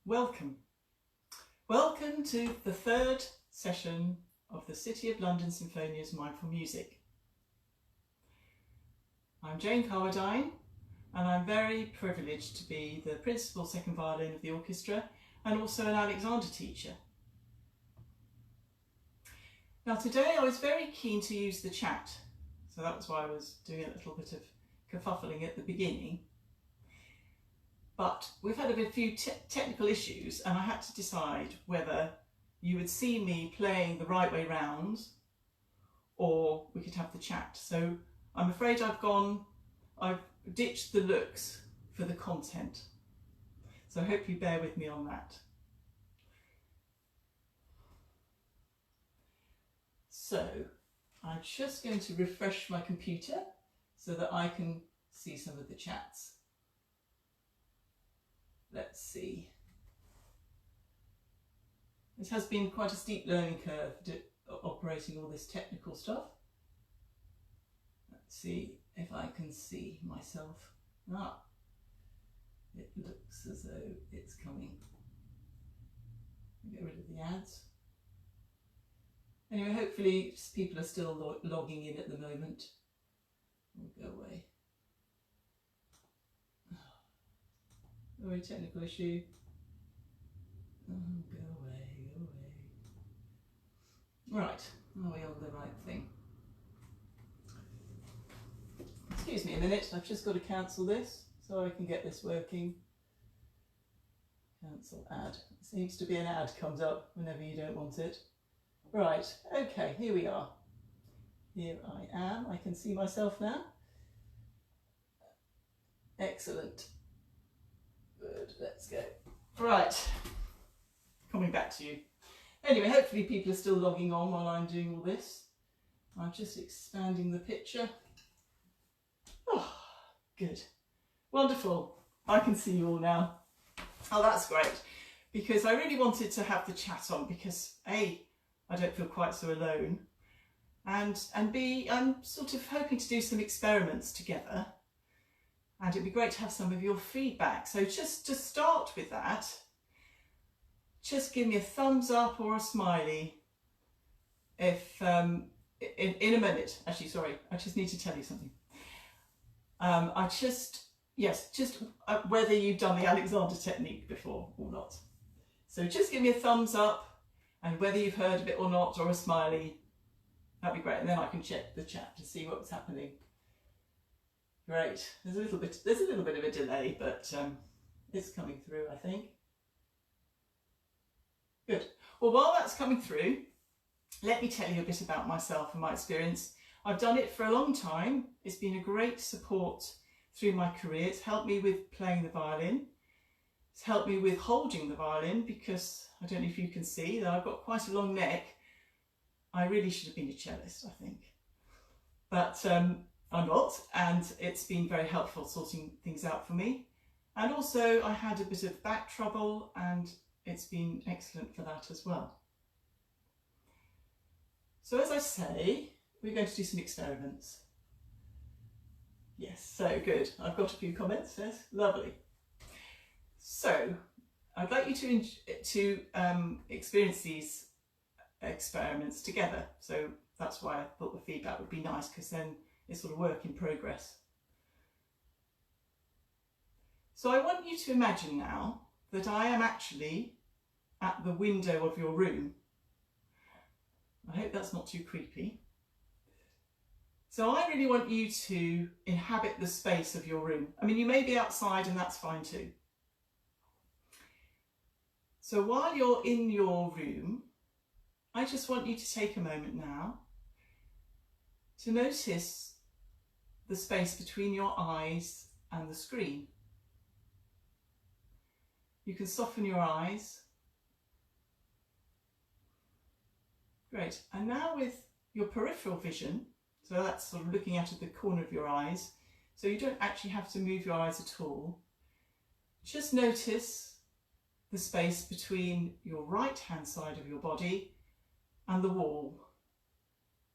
Welcome. Welcome to the third session of the City of London Sinfonia's Mindful Music. I'm Jane Carwardine and I'm very privileged to be the principal second violin of the orchestra and also an Alexander teacher. Now today I was very keen to use the chat, so that was why I was doing a little bit of kerfuffling at the beginning. But we've had a few technical issues and I had to decide whether you would see me playing the right way round or we could have the chat. So I'm afraid I've ditched the looks for the content. So I hope you bear with me on that. So I'm just going to refresh my computer so that I can see some of the chats. Let's see. It has been quite a steep learning curve operating all this technical stuff. Let's see if I can see myself. It looks as though it's coming. Get rid of the ads. Anyway, hopefully people are still logging in at the moment. We'll go away. Oh, a technical issue. Oh, go away, go away. Right, are we on the right thing? Excuse me a minute, I've just got to cancel this so I can get this working. Cancel ad. It seems to be an ad comes up whenever you don't want it. Right, okay, here we are. Here I am, I can see myself now. Excellent. Good, let's go. Right, coming back to you. Anyway, hopefully people are still logging on while I'm doing all this. I'm just expanding the picture. Oh, good. Wonderful. I can see you all now. Oh, that's great. Because I really wanted to have the chat on because A, I don't feel quite so alone. And B, I'm sort of hoping to do some experiments together. And it'd be great to have some of your feedback. So just to start with that, just give me a thumbs up or a smiley if, in a minute, actually, sorry, I just need to tell you something. Whether you've done the Alexander technique before or not. So just give me a thumbs up and whether you've heard of it or not, or a smiley, that'd be great. And then I can check the chat to see what's happening. Great. There's a little bit of a delay, but it's coming through, I think. Good. Well, while that's coming through, let me tell you a bit about myself and my experience. I've done it for a long time. It's been a great support through my career. It's helped me with playing the violin. It's helped me with holding the violin because I don't know if you can see that I've got quite a long neck. I really should have been a cellist, I think. But I'm not, and it's been very helpful sorting things out for me. And also I had a bit of back trouble and it's been excellent for that as well. So as I say, we're going to do some experiments. Yes, so good. I've got a few comments, yes, lovely. So I'd like you to experience these experiments together. So that's why I thought the feedback would be nice, because then it's sort of work in progress. So I want you to imagine now that I am actually at the window of your room. I hope that's not too creepy. So I really want you to inhabit the space of your room. I mean, you may be outside and that's fine too. So while you're in your room, I just want you to take a moment now to notice the space between your eyes and the screen. You can soften your eyes. Great. And now with your peripheral vision, so that's sort of looking out of the corner of your eyes, so you don't actually have to move your eyes at all. Just notice the space between your right hand side of your body and the wall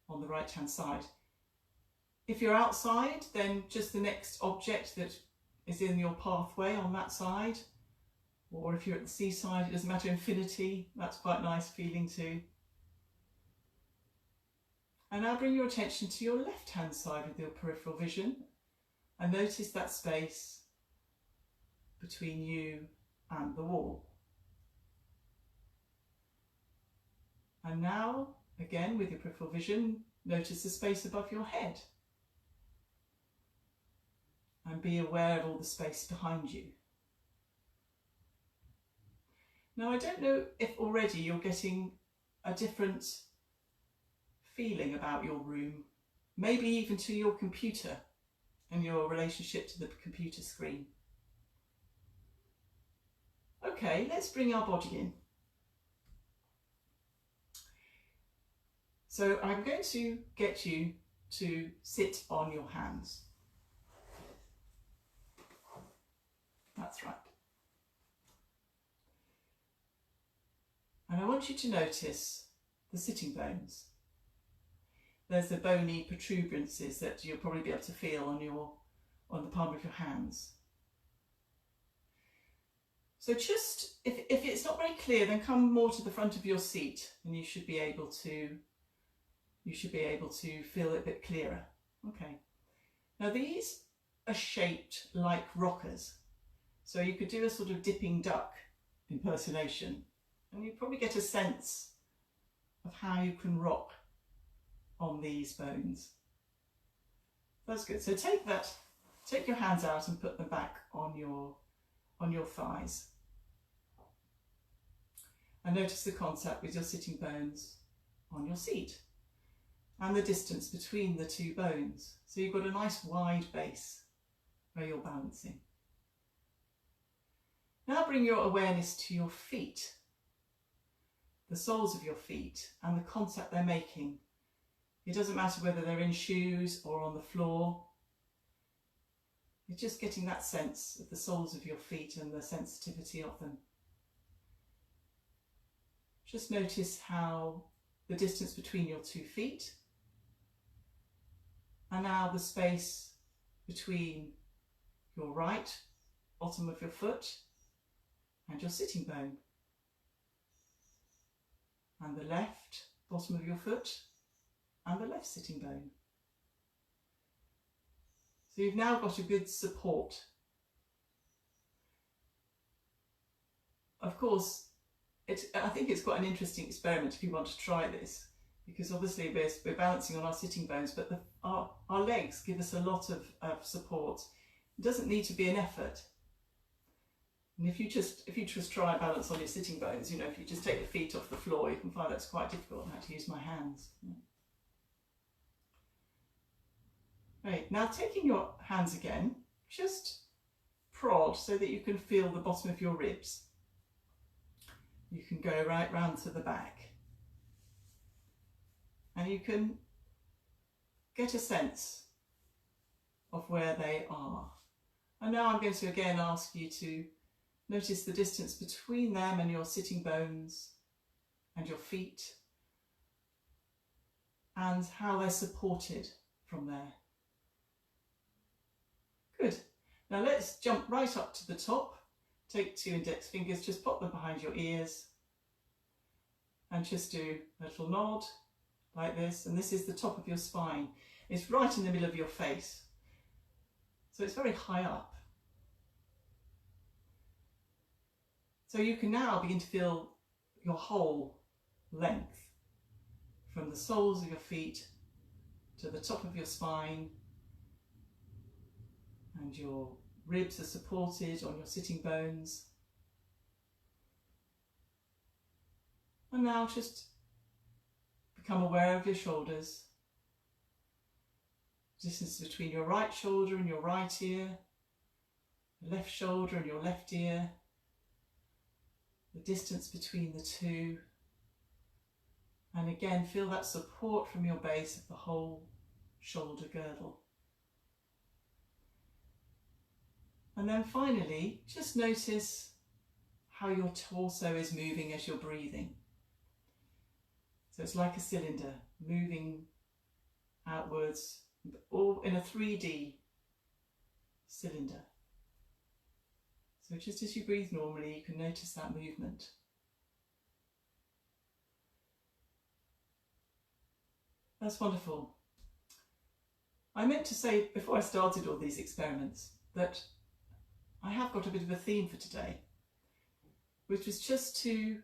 on the right hand side. If you're outside, then just the next object that is in your pathway on that side. Or if you're at the seaside, it doesn't matter, infinity, that's quite nice feeling too. And now bring your attention to your left hand side with your peripheral vision and notice that space between you and the wall. And now, again with your peripheral vision, notice the space above your head. And be aware of all the space behind you. Now, I don't know if already you're getting a different feeling about your room, maybe even to your computer and your relationship to the computer screen. Okay, let's bring our body in. So I'm going to get you to sit on your hands. That's right. And I want you to notice the sitting bones. There's the bony protuberances that you'll probably be able to feel on the palm of your hands. So just, if it's not very clear, then come more to the front of your seat and you should be able to feel it a bit clearer. Okay. Now these are shaped like rockers. So you could do a sort of dipping duck impersonation and you probably get a sense of how you can rock on these bones. That's good. So take your hands out and put them back on your thighs. And notice the contact with your sitting bones on your seat and the distance between the two bones. So you've got a nice wide base where you're balancing. Now bring your awareness to your feet, the soles of your feet and the contact they're making. It doesn't matter whether they're in shoes or on the floor. You're just getting that sense of the soles of your feet and the sensitivity of them. Just notice how the distance between your 2 feet and now the space between your right bottom of your foot and your sitting bone and the left bottom of your foot and the left sitting bone. So you've now got a good support. Of course, I think it's quite an interesting experiment if you want to try this, because obviously we're balancing on our sitting bones, but our legs give us a lot of support. It doesn't need to be an effort. And if you just try balance on your sitting bones, you know, if you just take your feet off the floor, you can find that's quite difficult. I had to use my hands. Right, now taking your hands again, just prod so that you can feel the bottom of your ribs. You can go right round to the back. And you can get a sense of where they are. And now I'm going to again ask you to notice the distance between them and your sitting bones and your feet and how they're supported from there. Good. Now let's jump right up to the top. Take 2 index fingers, just pop them behind your ears and just do a little nod like this. And this is the top of your spine. It's right in the middle of your face. So it's very high up. So you can now begin to feel your whole length from the soles of your feet to the top of your spine, and your ribs are supported on your sitting bones. And now just become aware of your shoulders, distance between your right shoulder and your right ear, the left shoulder and your left ear, the distance between the two, and again feel that support from your base of the whole shoulder girdle. And then finally, just notice how your torso is moving as you're breathing. So it's like a cylinder moving outwards, all in a 3D cylinder. So So just as you breathe normally, you can notice that movement. That's wonderful. I meant to say before I started all these experiments that I have got a bit of a theme for today, which was just to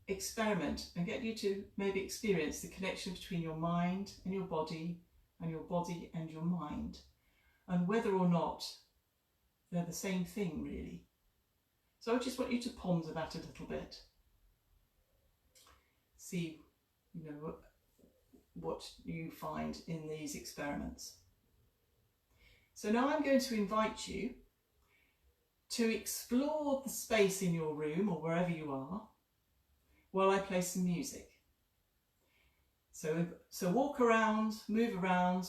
experiment and get you to maybe experience the connection between your mind and your body and your body and your mind, and whether or not they're the same thing really. So I just want you to ponder that a little bit. See, what you find in these experiments. So now I'm going to invite you to explore the space in your room or wherever you are while I play some music. So walk around, move around,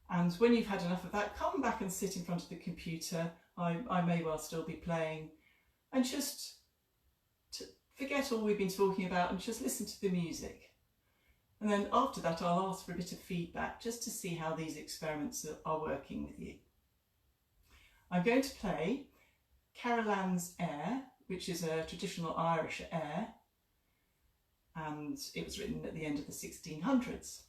and when you've had enough of that, come back and sit in front of the computer. I may well still be playing, and just forget all we've been talking about and just listen to the music. And then after that, I'll ask for a bit of feedback just to see how these experiments are working with you. I'm going to play Caroline's air, which is a traditional Irish air, and it was written at the end of the 1600s.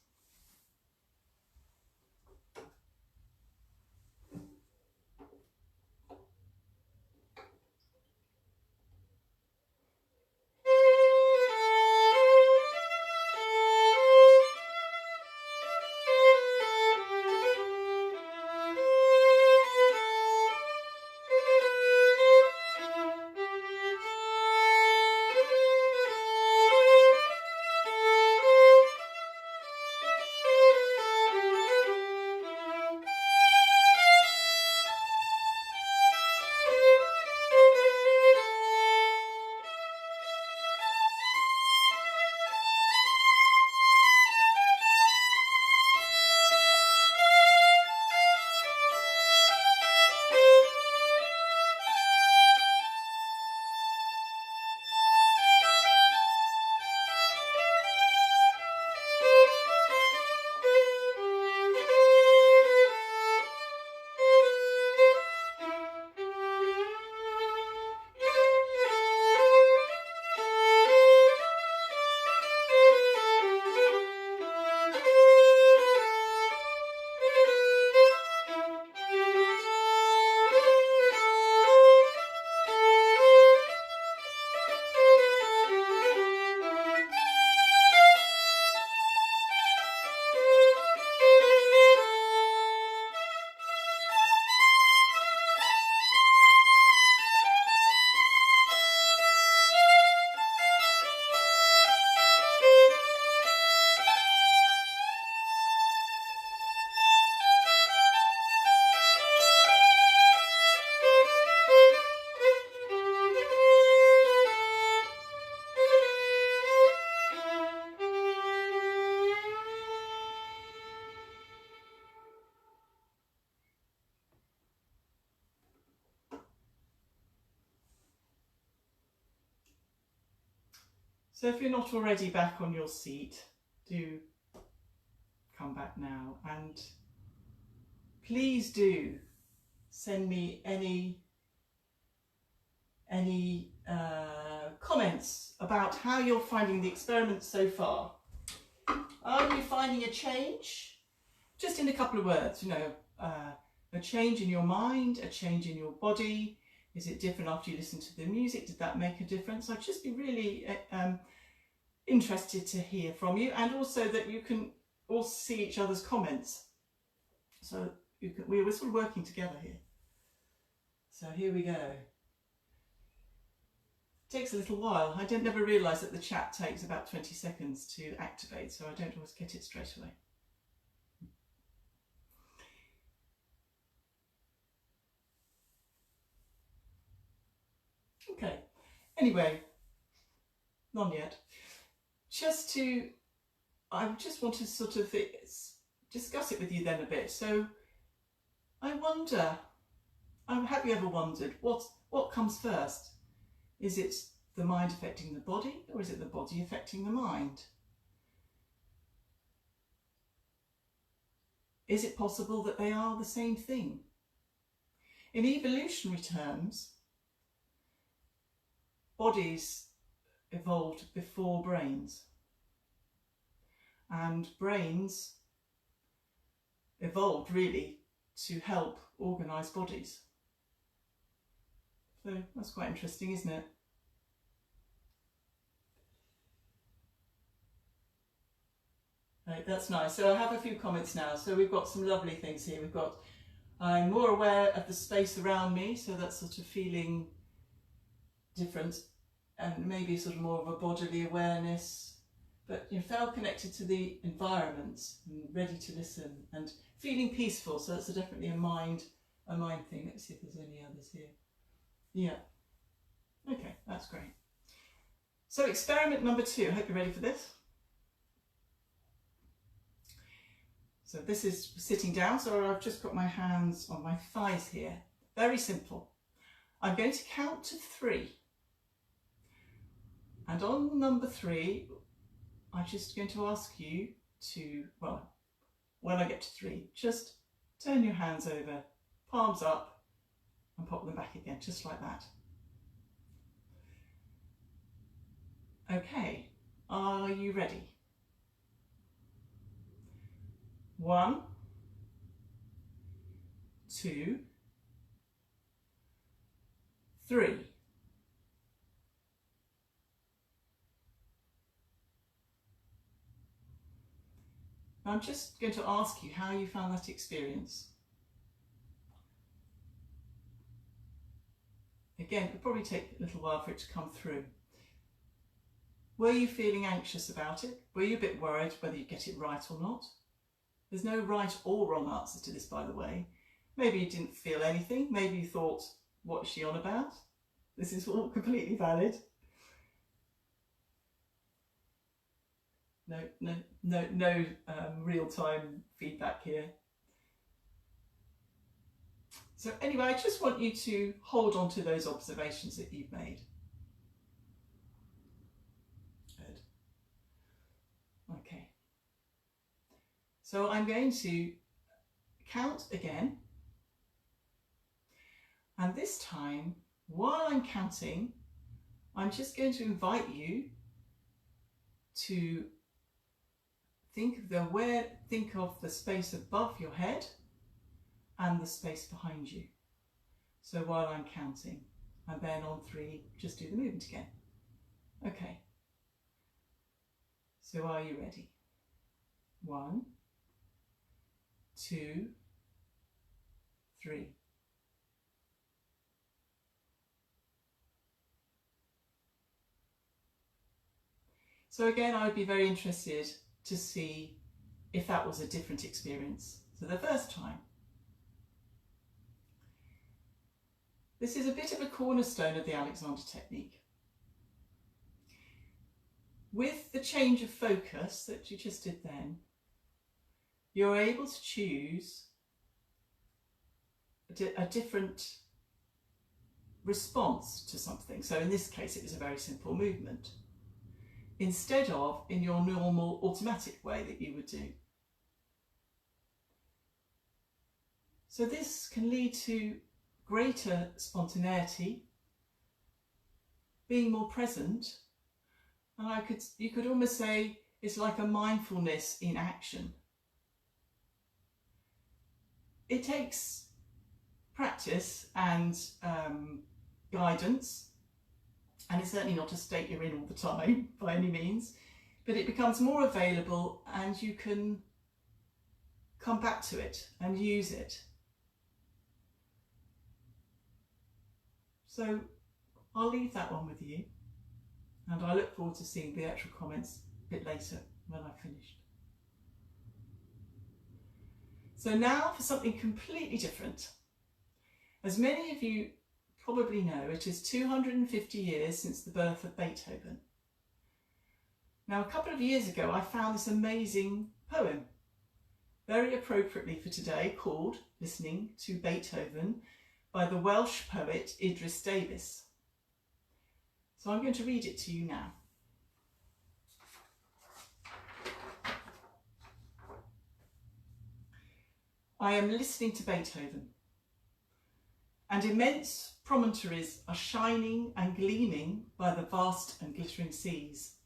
So if you're not already back on your seat, do come back now, and please do send me any comments about how you're finding the experiment so far. Are you finding a change? Just in a couple of words, a change in your mind, a change in your body. Is it different after you listen to the music? Did that make a difference? I'd just be really interested to hear from you, and also that you can all see each other's comments. So we're sort of working together here. So here we go. It takes a little while. I didn't never realise that the chat takes about 20 seconds to activate, so I don't always get it straight away. Okay, anyway, none yet. I just want to sort of discuss it with you then a bit. So I wonder, have you ever wondered what comes first? Is it the mind affecting the body, or is it the body affecting the mind? Is it possible that they are the same thing? In evolutionary terms, bodies evolved before brains, and brains evolved really to help organise bodies. So that's quite interesting, isn't it? Right, that's nice. So I have a few comments now. So we've got some lovely things here. We've got, I'm more aware of the space around me, so that's sort of feeling different, and maybe sort of more of a bodily awareness, but you know, felt connected to the environment and ready to listen and feeling peaceful. So that's definitely a mind thing. Let's see if there's any others here. Yeah. Okay, that's great. So experiment number 2. I hope you're ready for this. So this is sitting down, so I've just got my hands on my thighs here. Very simple. I'm going to count to 3. And on number 3, I'm just going to ask you to, well, when I get to 3, just turn your hands over, palms up, and pop them back again, just like that. Okay, are you ready? 1, 2, 3. I'm just going to ask you how you found that experience. Again, it'll probably take a little while for it to come through. Were you feeling anxious about it? Were you a bit worried whether you get it right or not? There's no right or wrong answer to this, by the way. Maybe you didn't feel anything. Maybe you thought, what's she on about? This is all completely valid. No real-time feedback here. So anyway, I just want you to hold on to those observations that you've made. Good. Okay. So I'm going to count again. And this time, while I'm counting, I'm just going to invite you to think of the space above your head and the space behind you. So while I'm counting, and then on 3, just do the movement again. Okay. So are you ready? 1, 2, 3. So again, I would be very interested to see if that was a different experience. So the first time. This is a bit of a cornerstone of the Alexander technique. With the change of focus that you just did then, you're able to choose a different response to something. So in this case, it was a very simple movement, instead of in your normal automatic way that you would do. So this can lead to greater spontaneity, being more present, and you could almost say it's like a mindfulness in action. It takes practice and guidance, and it's certainly not a state you're in all the time by any means, but it becomes more available and you can come back to it and use it. So I'll leave that one with you, and I look forward to seeing the actual comments a bit later when I've finished. So now for something completely different. As many of you probably know, it is 250 years since the birth of Beethoven. Now, a couple of years ago, I found this amazing poem, very appropriately for today, called Listening to Beethoven by the Welsh poet Idris Davies. So I'm going to read it to you now. I am listening to Beethoven, and immense promontories are shining and gleaming by the vast and glittering seas,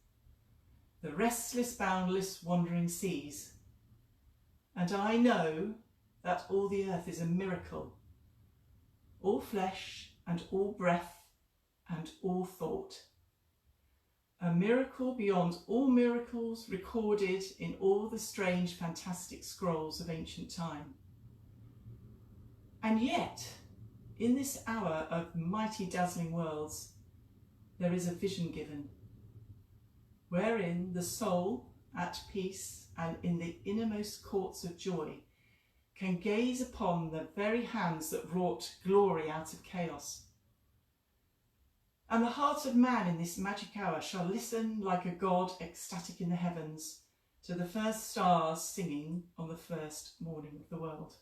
the restless, boundless, wandering seas. And I know that all the earth is a miracle, all flesh and all breath and all thought, a miracle beyond all miracles recorded in all the strange, fantastic scrolls of ancient time. And yet, in this hour of mighty, dazzling worlds, there is a vision given, wherein the soul, at peace and in the innermost courts of joy, can gaze upon the very hands that wrought glory out of chaos. And the heart of man in this magic hour shall listen like a god ecstatic in the heavens to the first stars singing on the first morning of the world.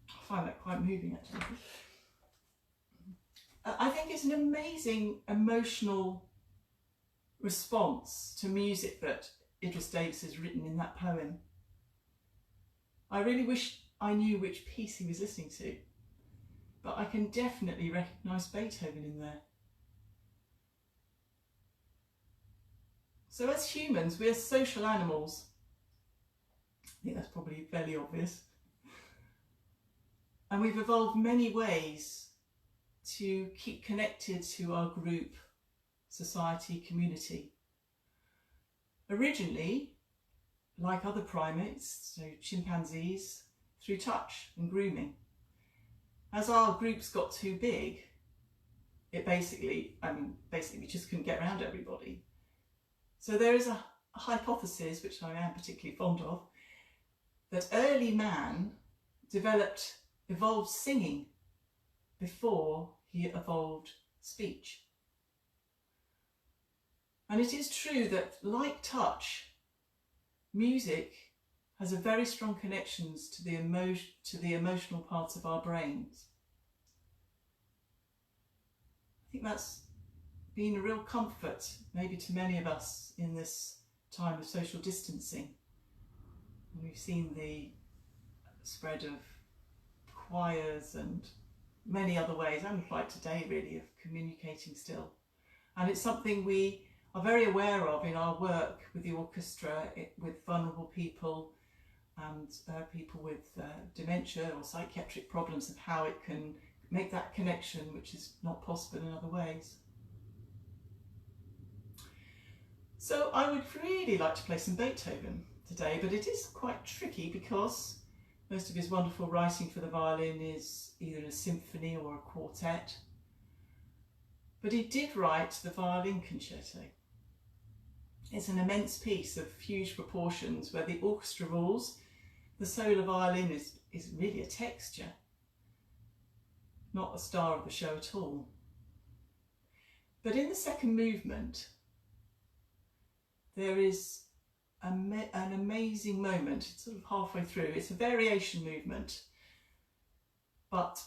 I find that quite moving, actually. I think it's an amazing emotional response to music that Idris Davis has written in that poem. I really wish I knew which piece he was listening to, but I can definitely recognise Beethoven in there. So as humans, we're social animals. I think that's probably fairly obvious. And we've evolved many ways to keep connected to our group, society, community. Originally, like other primates, so chimpanzees, through touch and grooming. As our groups got too big, basically we just couldn't get around everybody. So there is a hypothesis, which I am particularly fond of, that early man evolved singing before he evolved speech. And it is true that, like touch, music has a very strong connections to the emotional parts of our brains. I think that's been a real comfort, maybe to many of us in this time of social distancing. And we've seen the spread of choirs and many other ways, and like today really, of communicating still. And it's something we are very aware of in our work with the orchestra, with vulnerable people and people with dementia or psychiatric problems, of how it can make that connection, which is not possible in other ways. So I would really like to play some Beethoven today, but it is quite tricky because most of his wonderful writing for the violin is either a symphony or a quartet. But he did write the violin concerto. It's an immense piece of huge proportions where the orchestra rules. The solo violin is really a texture, not a star of the show at all. But in the second movement, there is an amazing moment. It's sort of halfway through. It's a variation movement, but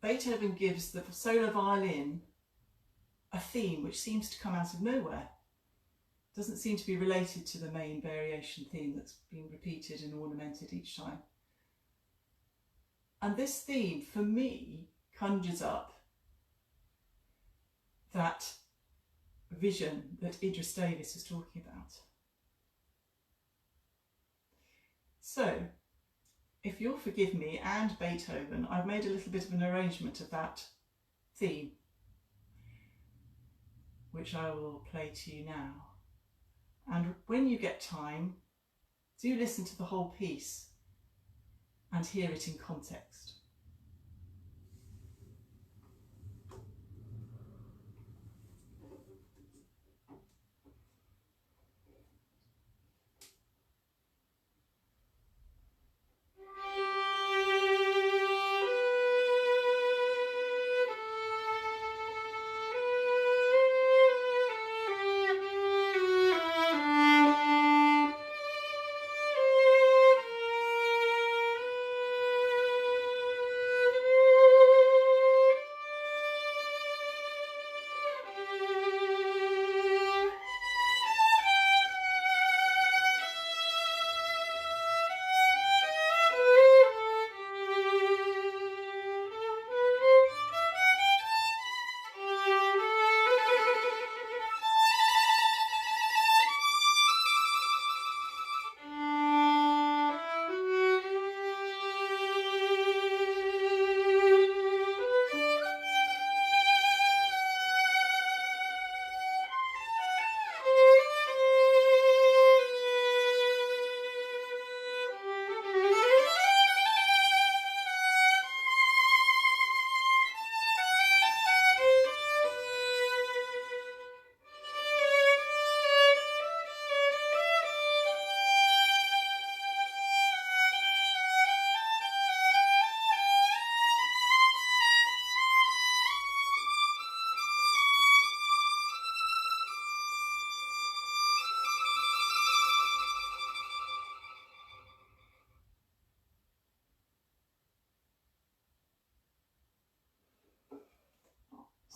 Beethoven gives the solo violin a theme which seems to come out of nowhere. Doesn't seem to be related to the main variation theme that's been repeated and ornamented each time. And this theme, for me, conjures up that vision that Idris Davis is talking about. So, if you'll forgive me and Beethoven, I've made a little bit of an arrangement of that theme, which I will play to you now. And when you get time, do listen to the whole piece and hear it in context.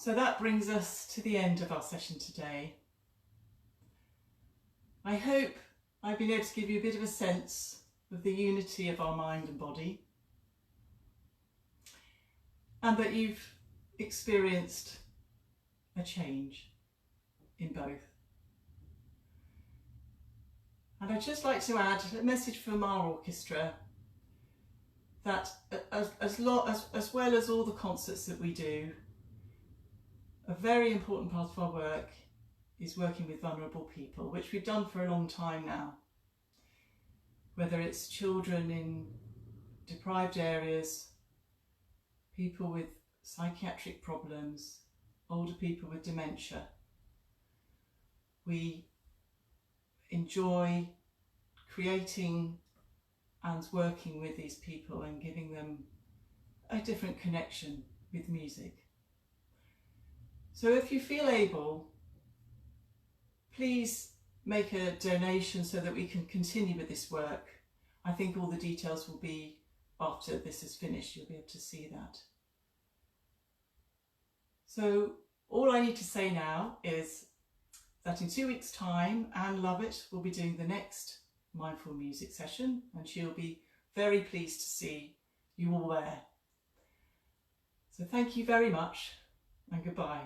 So that brings us to the end of our session today. I hope I've been able to give you a bit of a sense of the unity of our mind and body, and that you've experienced a change in both. And I'd just like to add a message from our orchestra that as well as all the concerts that we do, a very important part of our work is working with vulnerable people, which we've done for a long time now. Whether it's children in deprived areas, people with psychiatric problems, older people with dementia. We enjoy creating and working with these people and giving them a different connection with music. So if you feel able, please make a donation so that we can continue with this work. I think all the details will be after this is finished. You'll be able to see that. So all I need to say now is that in 2 weeks' time, Anne Lovett will be doing the next mindful music session, and she'll be very pleased to see you all there. So thank you very much, and goodbye.